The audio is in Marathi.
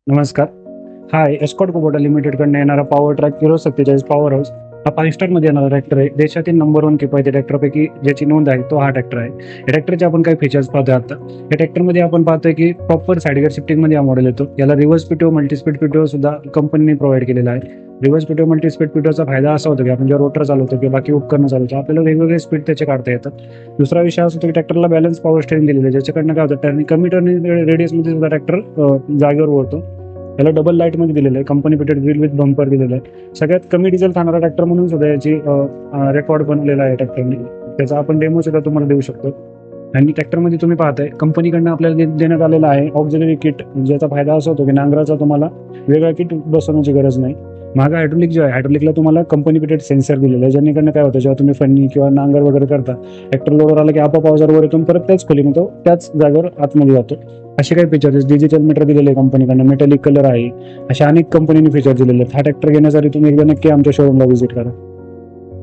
नमस्कार. हाय, एस्कॉर्ट कुबोटा लिमिटेडकडनं येणारा पॉवर ट्रॅक 047 पॉवर हाऊस हा 5 स्टारमध्ये येणारा ट्रॅक्टर आहे. देशातील नंबर 1 किफायती ट्रॅक्टरपैकी ज्याची नोंद आहे तो हा ट्रॅक्टर आहे. या ट्रॅक्टरचे आपण काही फीचर्स पाहतोय आता. या ट्रॅक्टरमध्ये आपण पाहतोय की प्रॉपर साईड गिअर शिफ्टिंगमध्ये हा मॉडेल येतो. याला रिव्हर्स पीटीओ मल्टीस्पीड पीटीओ सुद्धा कंपनीने प्रोव्हाइड केलेला आहे. रिव्हर्स पीटीओ मल्टीस्पीड पीटीओचा फायदा असा होतो की आपण जेव्हा रोटर चालवतो किंवा बाकी उपकरणं चालवतो आपल्याला वेगवेगळे स्पीड त्याचे काढता येतात. दुसरा विषय असा होतो की ट्रॅक्टरला बॅलन्स पॉवर स्टेअरिंग दिलेलं आहे, ज्याच्याकडनं काय होतं टर्निंग कमी टर्निंग रेडियसमध्ये सुद्धा ट्रॅक्टर जागेवर वळतो. याला डबल लाईटमध्ये दिलेलं आहे, company fitted grill with bumper दिलेलं आहे. सगळ्यात कमी डिझेल खाणारा ट्रॅक्टर म्हणून सुद्धा याची रेकॉर्ड बनलेला आहे ट्रॅक्टरने. त्याचा आपण डेमो सुद्धा तुम्हाला देऊ शकतो. आणि ट्रॅक्टरमध्ये तुम्ही पाहताय कंपनीकडनं आपल्याला देण्यात आलेलं आहे ऑक्झिलरी किट, ज्याचा फायदा असा होतो की नांगराचा तुम्हाला वेगळा किट बसवण्याची गरज नाही. मागा हायड्रोलिक जो आहे, हायड्रोलिकला तुम्हाला कंपनी फिटेड सेन्सर दिलेलं आहे, ज्यानेकडनं काय होतं जेव्हा तुम्ही फन्नी किंवा नांगर वगैरे करता ट्रॅक्टर लोडवर आला की आपोआप अवजार वर येतो, परत त्याच खोलीमध्ये तो त्याच जागेवर आतमध्ये जातो. असे काही फीचर्स डिजिटल मीटर दिलेले आहे कंपनीकडनं, मेटॅलिक कलर आहे, अशा अनेक कंपनीने फीचर दिलेले आहेत. हा ट्रॅक्टर घेण्यासाठी तुम्ही एकदा नक्की आमच्या शोरूमला व्हिजिट करा.